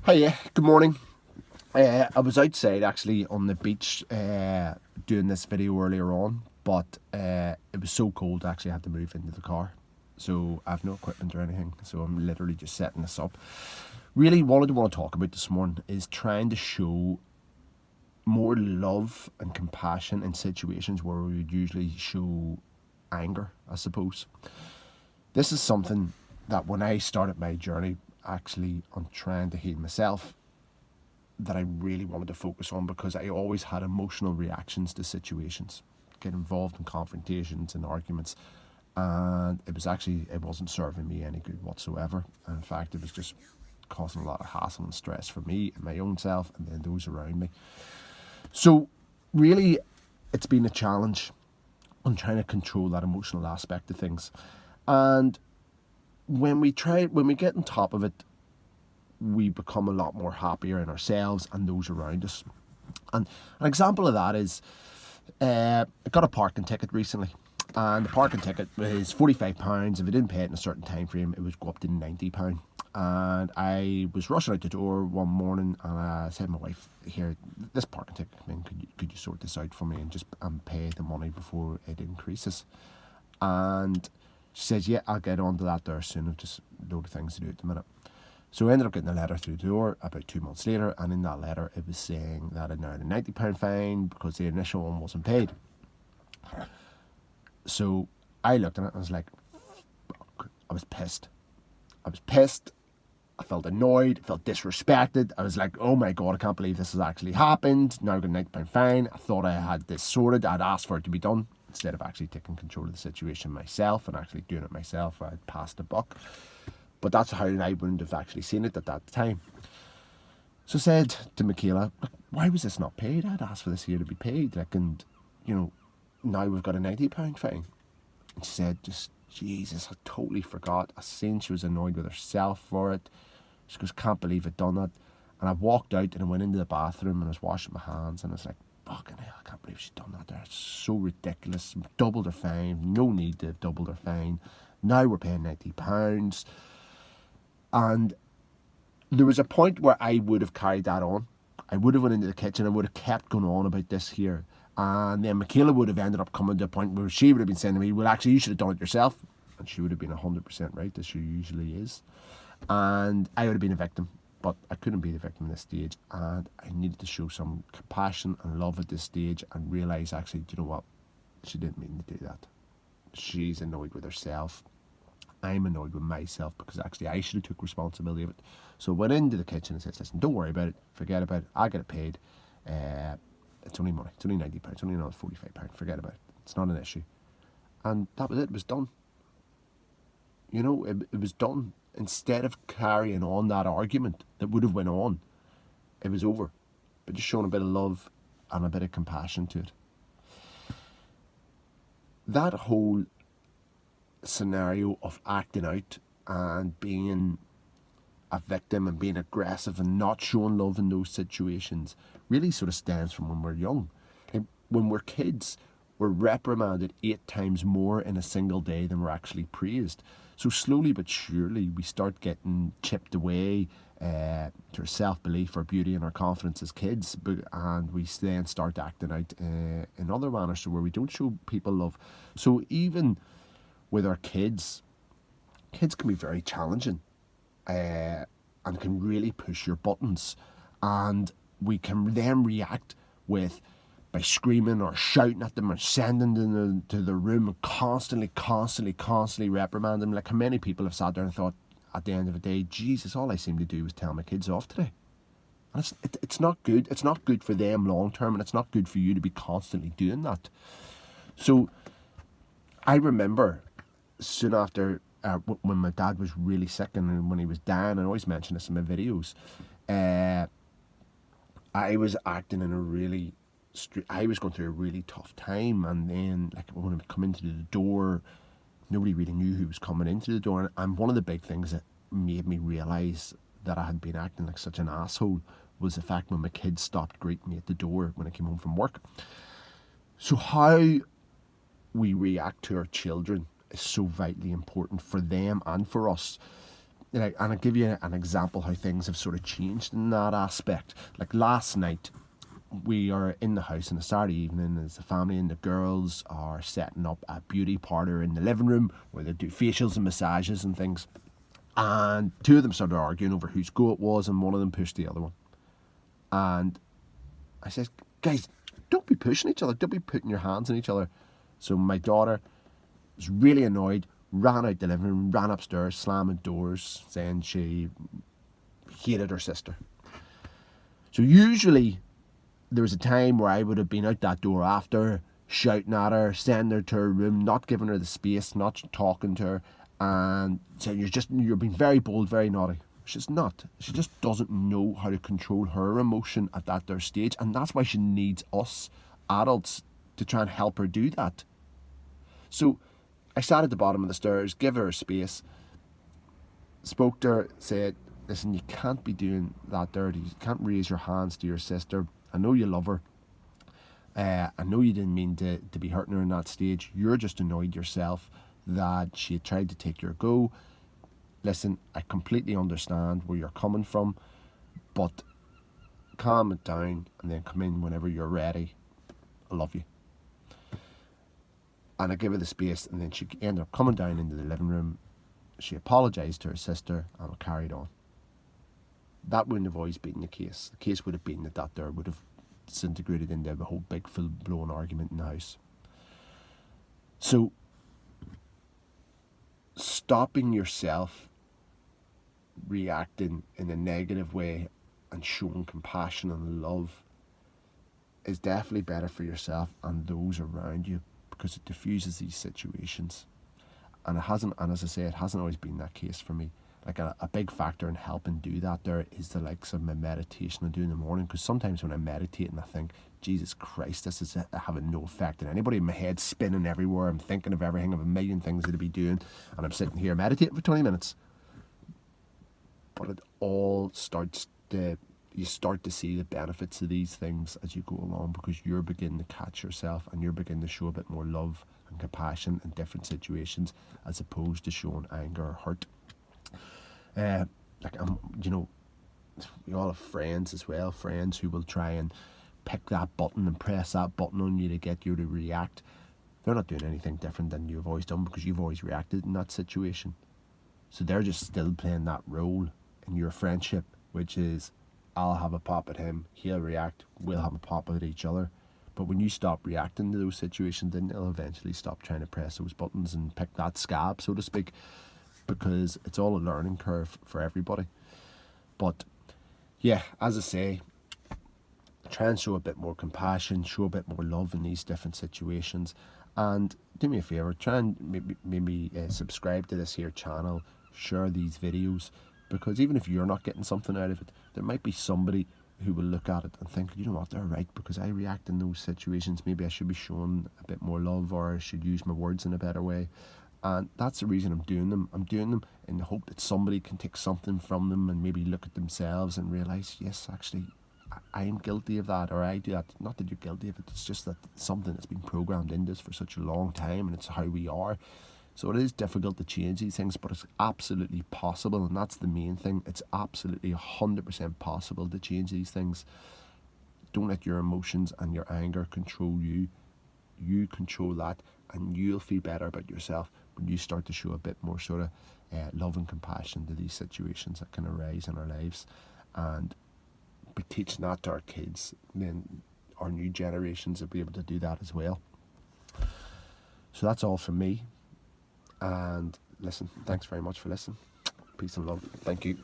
Hi, good morning. I was outside actually on the beach doing this video earlier on, but it was so cold I actually had to move into the car. So I have no equipment or anything, so I'm literally just setting this up. Really, what I want to talk about this morning is trying to show more love and compassion in situations where we would usually show anger, I suppose. This is something that when I started my journey actually on trying to heal myself, that I really wanted to focus on because I always had emotional reactions to situations, get involved in confrontations and arguments, and it wasn't serving me any good whatsoever. And in fact, it was just causing a lot of hassle and stress for me and my own self and then those around me. So really, it's been a challenge on trying to control that emotional aspect of things. And when we get on top of it, we become a lot more happier in ourselves and those around us. And an example of that is I got a parking ticket recently, and the parking ticket was £45. If I didn't pay it in a certain time frame, it would go up to £90. And I was rushing out the door one morning, and I said to my wife, "Here, this parking ticket, I mean, could you sort this out for me and just pay the money before it increases?" And she says, "Yeah, I'll get on to that there soon. I've just a load of things to do at the minute." So I ended up getting a letter through the door about 2 months later, and in that letter it was saying that I'd now had a £90 fine because the initial one wasn't paid. So I looked at it and I was like, fuck. I was pissed. I was pissed. I felt annoyed, I felt disrespected. I was like, oh my God, I can't believe this has actually happened. Now I've got a £90 fine. I thought I had this sorted. I'd asked for it to be done instead of actually taking control of the situation myself and actually doing it myself. I'd passed the buck. But that's how I wouldn't have actually seen it at that time. So I said to Michaela, why was this not paid? I'd asked for this here to be paid. And, now we've got a £90 fine. And she said, just, Jesus, I totally forgot. I seen she was annoyed with herself for it. She goes, can't believe I'd done that. And I walked out and I went into the bathroom and I was washing my hands and I was like, fucking hell, I can't believe she's done that there. It's so ridiculous. Doubled her fine. No need to have doubled her fine. Now we're paying £90. And there was a point where I would have carried that on. I would have went into the kitchen and would have kept going on about this here. And then Michaela would have ended up coming to a point where she would have been saying to me, well, actually, you should have done it yourself. And she would have been 100% right, as she usually is. And I would have been a victim. But I couldn't be the victim at this stage. And I needed to show some compassion and love at this stage and realise, actually, do you know what? She didn't mean to do that. She's annoyed with herself. I'm annoyed with myself because actually I should have took responsibility of it. So I went into the kitchen and said, listen, don't worry about it, forget about it, I'll get it paid. It's only money, it's only £90, it's only another £45, forget about it, it's not an issue. And that was it was done. It was done. Instead of carrying on that argument that would have went on, it was over. But just showing a bit of love and a bit of compassion to it. That whole scenario of acting out and being a victim and being aggressive and not showing love in those situations really sort of stems from when we're young. And when we're kids, we're reprimanded 8 times more in a single day than we're actually praised. So slowly but surely we start getting chipped away to our self-belief, our beauty and our confidence as kids, and we then start acting out in other manners so where we don't show people love. So even with our kids can be very challenging and can really push your buttons. And we can then react by screaming or shouting at them or sending them to the room and constantly reprimanding them. Like how many people have sat there and thought at the end of the day, Jesus, all I seem to do was tell my kids off today. And it's not good. It's not good for them long term, and it's not good for you to be constantly doing that. So I remember soon after when my dad was really sick and when he was dying, I always mention this in my videos, I was acting in I was going through a really tough time, and then like when I would come into the door, nobody really knew who was coming into the door, and one of the big things that made me realise that I had been acting like such an asshole was the fact when my kids stopped greeting me at the door when I came home from work. So how we react to our children is so vitally important for them and for us. and I'll give you an example how things have sort of changed in that aspect. Like last night, we are in the house on a Saturday evening as the family, and the girls are setting up a beauty parlour in the living room where they do facials and massages and things. And two of them started arguing over whose go it was, and one of them pushed the other one. And I said, guys, don't be pushing each other, don't be putting your hands on each other. So my daughter was really annoyed, ran out the living room, ran upstairs, slamming doors, saying she hated her sister. So usually there was a time where I would have been out that door after, shouting at her, sending her to her room, not giving her the space, not talking to her, and saying you're being very bold, very naughty. She's not. She just doesn't know how to control her emotion at that there stage, and that's why she needs us adults to try and help her do that. So I sat at the bottom of the stairs, give her space, spoke to her, said, listen, you can't be doing that dirty. You can't raise your hands to your sister. I know you love her. I know you didn't mean to be hurting her in that stage. You're just annoyed yourself that she had tried to take your go. Listen, I completely understand where you're coming from, but calm it down and then come in whenever you're ready. I love you. And I gave her the space, and then she ended up coming down into the living room. She apologised to her sister, and we carried on. That wouldn't have always been the case. The case would have been that there would have disintegrated into a whole big full-blown argument in the house. So, stopping yourself reacting in a negative way and showing compassion and love is definitely better for yourself and those around you, because it diffuses these situations. And it hasn't, and as I say, it hasn't always been that case for me. Like a big factor in helping do that there is the likes of my meditation I do in the morning, because sometimes when I meditate and I think, Jesus Christ, this is having no effect on anybody, my head's spinning everywhere, I'm thinking of everything, of a million things to be doing, and I'm sitting here meditating for 20 minutes. But it all starts to, you start to see the benefits of these things as you go along, because you're beginning to catch yourself and you're beginning to show a bit more love and compassion in different situations, as opposed to showing anger or hurt. We all have friends as well, friends who will try and pick that button and press that button on you to get you to react. They're not doing anything different than you've always done, because you've always reacted in that situation. So they're just still playing that role in your friendship, which is, I'll have a pop at him, he'll react, we'll have a pop at each other. But when you stop reacting to those situations, then they'll eventually stop trying to press those buttons and pick that scab, so to speak, because it's all a learning curve for everybody. But yeah, as I say, try and show a bit more compassion, show a bit more love in these different situations, and do me a favour, try and maybe subscribe to this here channel, share these videos, because even if you're not getting something out of it, there might be somebody who will look at it and think, you know what, they're right, because I react in those situations, maybe I should be showing a bit more love, or I should use my words in a better way. And that's the reason I'm doing them. I'm doing them in the hope that somebody can take something from them and maybe look at themselves and realise, yes, actually, I am guilty of that, or I do that. Not that you're guilty of it, it's just that it's something that's been programmed into us for such a long time, and it's how we are. So it is difficult to change these things, but it's absolutely possible, and that's the main thing. It's absolutely 100% possible to change these things. Don't let your emotions and your anger control you. You control that, and you'll feel better about yourself when you start to show a bit more sort of love and compassion to these situations that can arise in our lives. And by teaching that to our kids, then our new generations will be able to do that as well. So that's all from me. And listen, thanks very much for listening. Peace and love. Thank you.